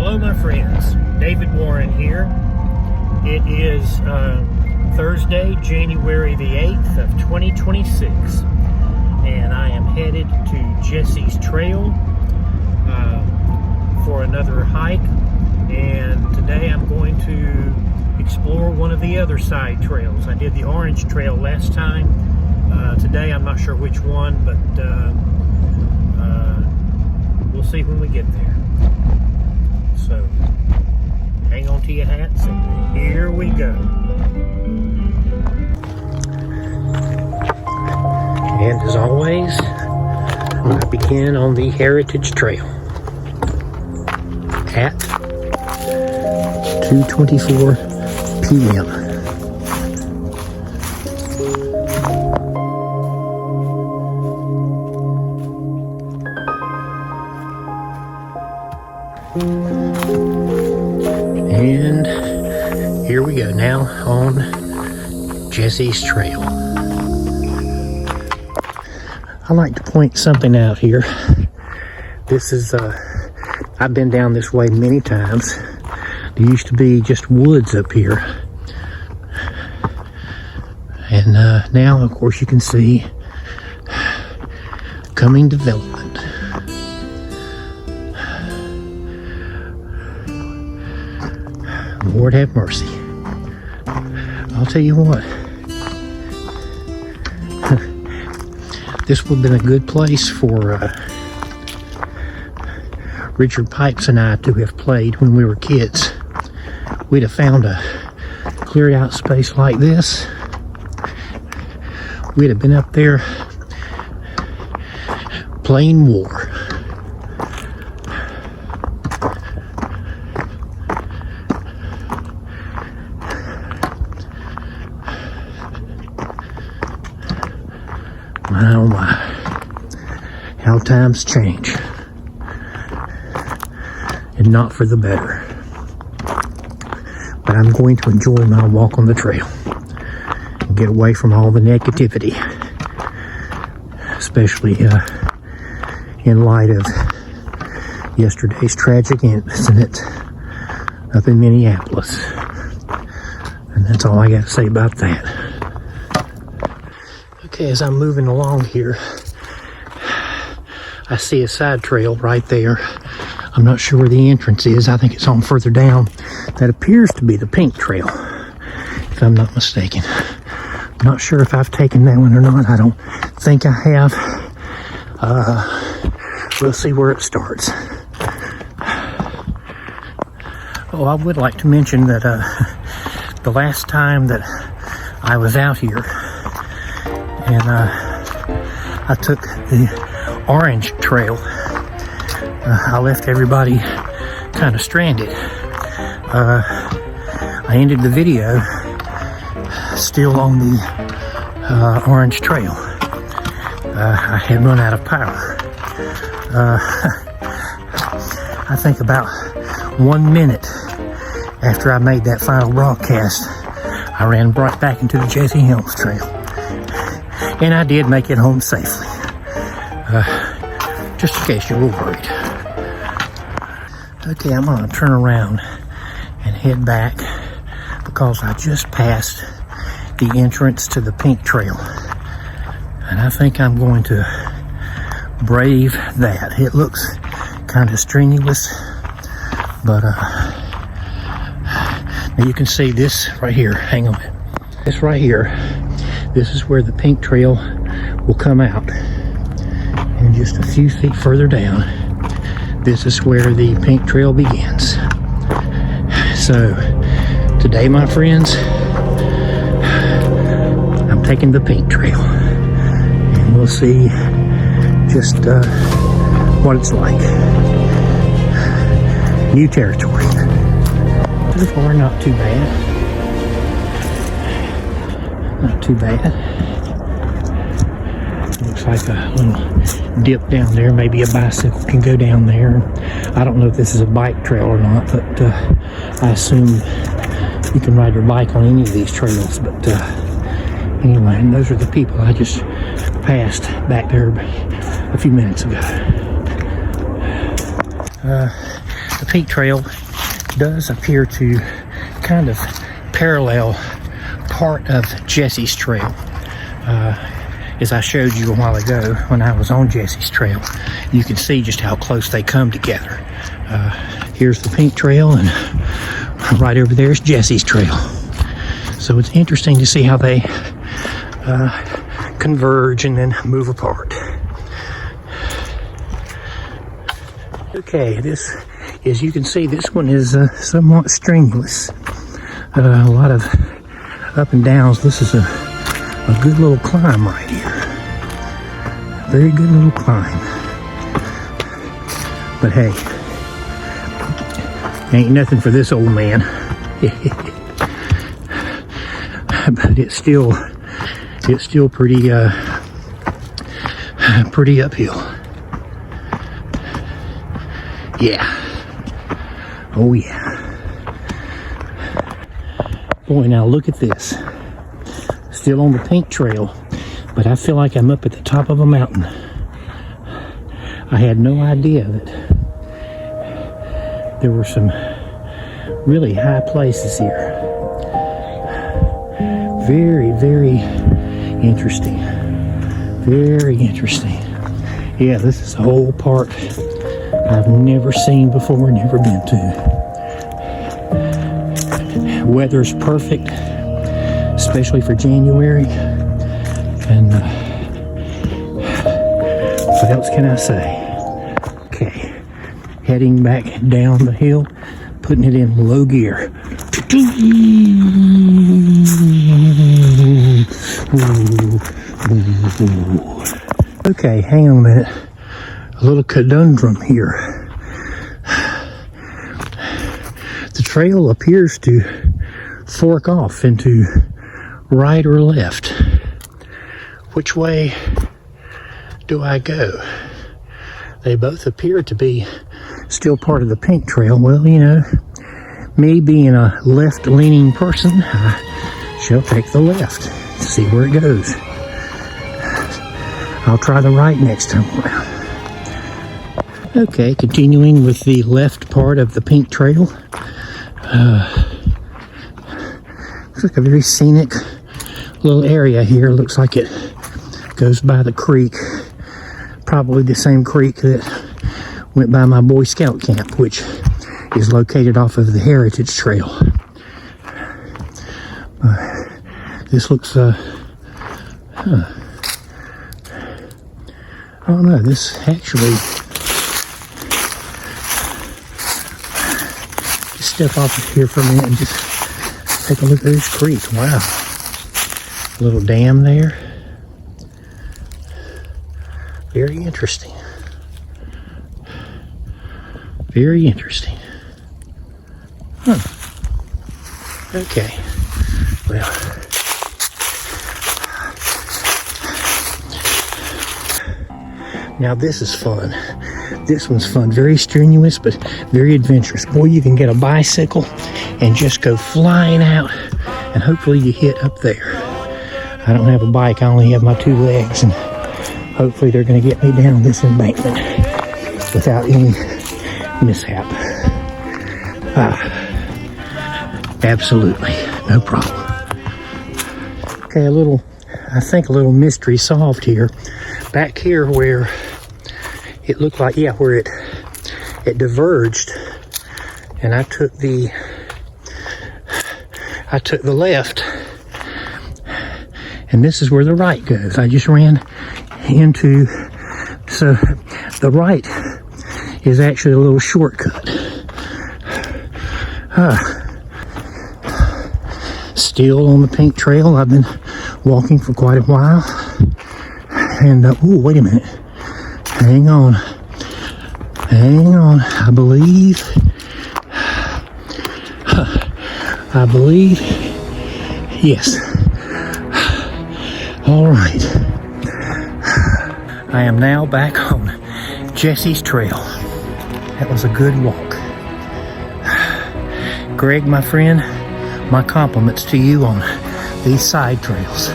Hello my friends, David Warren here. It is Thursday, January the 8th of 2026, and I am headed to Jesse's Trail for another hike, and today I'm going to explore one of the other side trails. I did the Orange Trail last time. Today I'm not sure which one, but we'll see when we get there. So, hang on to your hats, and here we go. And as always, I begin on the Heritage Trail at 2:24 p.m. And here we go now on Jesse's Trail. I like to point something out here. This is, I've been down this way many times. There used to be just woods up here. And now, of course, you can see coming development. Lord have mercy. I'll tell you what. This would have been a good place for Richard Pipes and I to have played when we were kids. We'd have found a cleared out space like this. We'd have been up there playing war. My oh my, how times change, and not for the better. But I'm going to enjoy my walk on the trail and get away from all the negativity, especially in light of yesterday's tragic incident up in Minneapolis. And that's all I got to say about that. Okay, as I'm moving along here, I see a side trail right there. I'm not sure where the entrance is. I think it's on further down. That appears to be the Pink Trail, if I'm not mistaken. I'm not sure if I've taken that one or not. I don't think I have. We'll see where it starts. Oh, I would like to mention that the last time that I was out here, and I took the Orange Trail, I left everybody kind of stranded. I ended the video still on the Orange Trail. I had run out of power. I think about 1 minute after I made that final broadcast, I ran right back into the Jesse Helms Trail. And I did make it home safely. Just in case you're worried. Okay, I'm gonna turn around and head back because I just passed the entrance to the Pink Trail. And I think I'm going to brave that. It looks kind of strenuous, but now you can see this right here. Hang on. This right here. This is where the Pink Trail will come out. And just a few feet further down, this is where the Pink Trail begins. So, today, my friends, I'm taking the Pink Trail. And we'll see just what it's like. New territory. So far, not too bad. Not too bad. Looks like a little dip down there. Maybe a bicycle can go down there. I don't know if this is a bike trail or not, but I assume you can ride your bike on any of these trails. But anyway, and those are the people I just passed back there a few minutes ago. the Pink Trail does appear to kind of parallel part of Jesse's Trail. As I showed you a while ago when I was on Jesse's Trail, you can see just how close they come together. Here's the Pink Trail, and right over there is Jesse's Trail. So it's interesting to see how they converge and then move apart. Okay, this, as you can see, this one is somewhat strenuous. A lot of up and downs. This is a good little climb right here. Very good little climb. But hey, ain't nothing for this old man. But it's still pretty pretty uphill. Yeah. Oh yeah. Boy, now look at this. Still on the Pink Trail, but I feel like I'm up at the top of a mountain. I had no idea that there were some really high places here. Very, very interesting. Very interesting. Yeah, this is a whole part I've never seen before, never been to. Weather's perfect, especially for January. And what else can I say? Okay, heading back down the hill, putting it in low gear. Okay, hang on a minute. A little conundrum here. The trail appears to fork off into right or left. Which way do I go? They both appear to be still part of the Pink Trail. Well, you know, me being a left-leaning person, I shall take the left. See where it goes. I'll try the right next time around. Okay, continuing with the left part of the Pink Trail. Looks like a very scenic little area here. Looks like it goes by the creek. Probably the same creek that went by my Boy Scout camp, which is located off of the Heritage Trail. This looks, I don't know, this actually, just step off of here for a minute and just take a look at this creek. Wow. Little dam there. Very interesting. Very interesting. Huh. Okay. Well. Now this is fun. This one's fun. Very strenuous, but very adventurous. Boy, you can get a bicycle and just go flying out, and hopefully you hit up there. I don't have a bike. I only have my two legs, and hopefully they're going to get me down this embankment without any mishap. Absolutely, no problem. Okay, I think a little mystery solved here. Back here where it looked like, yeah, where it diverged, and I took the left, and this is where the right goes. I just ran into, so the right is actually a little shortcut. Still on the Pink Trail. I've been walking for quite a while, and oh, wait a minute, hang on, I believe, yes. All right, I am now back on Jesse's Trail. That was a good walk. Greg, my friend, my compliments to you on these side trails.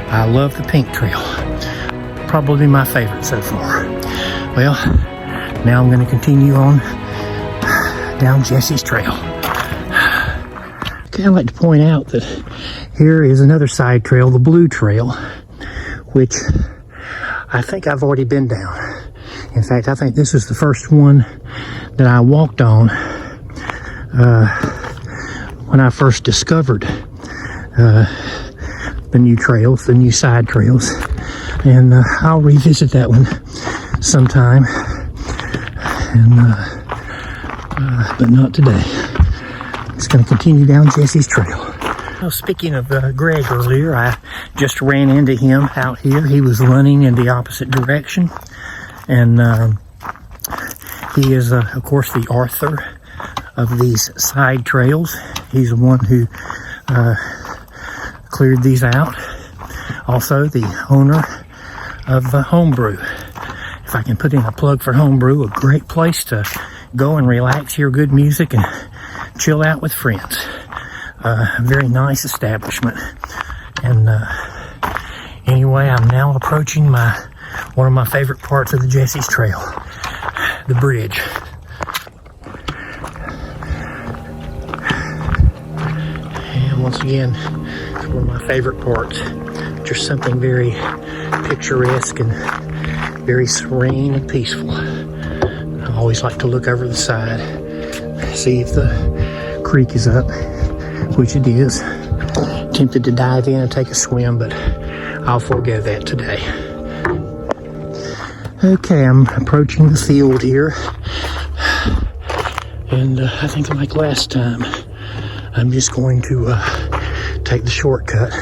I love the Pink Trail. Probably my favorite so far. Well, Now I'm going to continue on down Jesse's Trail. Okay, I'd like to point out that here is another side trail, the Blue Trail, which I think I've already been down. In fact, I think this is the first one that I walked on when I first discovered the new trails, the new side trails. And I'll revisit that one sometime, but not today. Just going to continue down Jesse's Trail. Well, speaking of Greg earlier, I just ran into him out here. He was running in the opposite direction, and he is, of course, the author of these side trails. He's the one who cleared these out. Also, the owner of Homebrew. If I can put in a plug for Homebrew, a great place to go and relax, hear good music, and chill out with friends. A very nice establishment. And anyway, I'm now approaching one of my favorite parts of the Jesse's Trail, the bridge. And once again, it's one of my favorite parts. Just something very picturesque and very serene and peaceful. I always like to look over the side, see if the creek is up, which it is. Tempted to dive in and take a swim, but I'll forego that today. Okay, I'm approaching the field here, and I think like last time, I'm just going to take the shortcut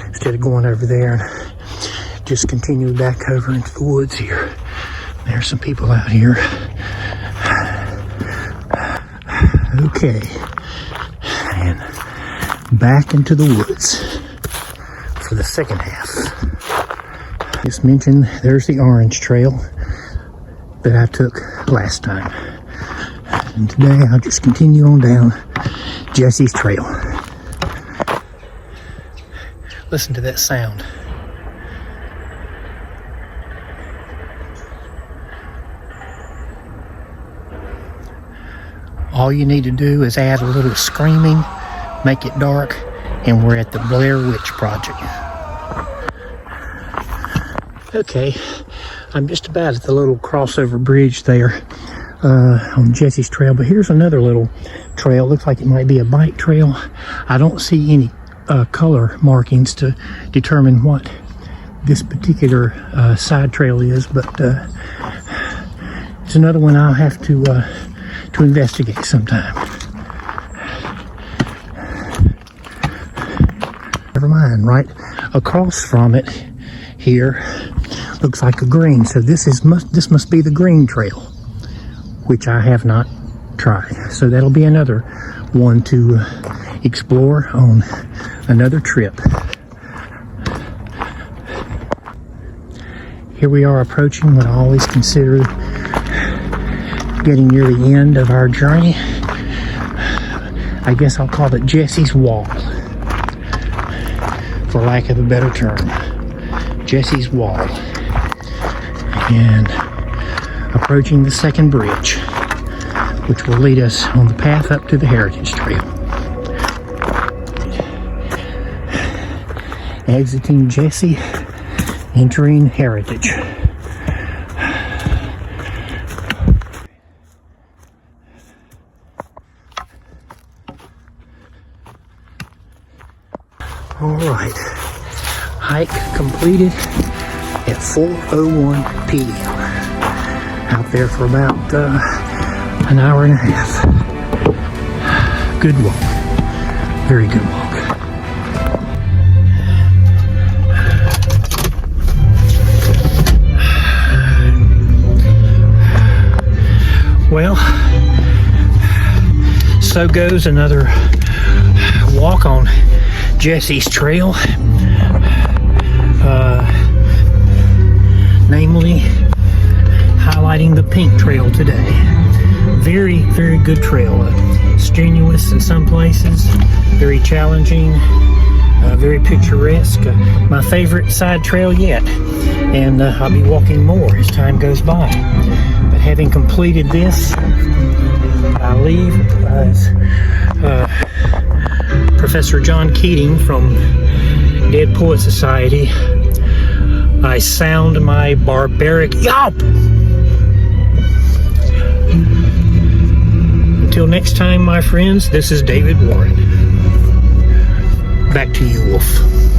instead of going over there and just continue back over into the woods here. There's some people out here. Okay, and back into the woods for the second half. Just mentioned there's the orange trail that I took last time, and today I'll just continue on down Jesse's Trail. Listen to that sound. All you need to do is add a little screaming, make it dark, and we're at the Blair Witch Project. Okay, I'm just about at the little crossover bridge there on Jesse's Trail, but here's another little trail. Looks like it might be a bike trail. I don't see any color markings to determine what this particular side trail is, but it's another one I'll have to investigate sometime. Never mind, right across from it here looks like a green, so this must be the green trail, which I have not tried. So that'll be another one to explore on another trip. Here we are approaching what I always consider getting near the end of our journey. I guess I'll call it Jesse's Wall, for lack of a better term. Jesse's Wall. And approaching the second bridge, which will lead us on the path up to the Heritage Trail. Exiting Jesse, entering Heritage. All right, hike completed at 4:01 p.m. Out there for about an hour and a half. Good walk, very good walk. Well, so goes another walk on Jesse's Trail, namely highlighting the pink trail today. Very, very good trail. Strenuous in some places, very challenging, Very picturesque. My favorite side trail yet. And I'll be walking more as time goes by. But having completed this, I leave as Professor John Keating from Dead Poet Society. I sound my barbaric yawp! Until next time, my friends, this is David Warren. Back to you, Wolf.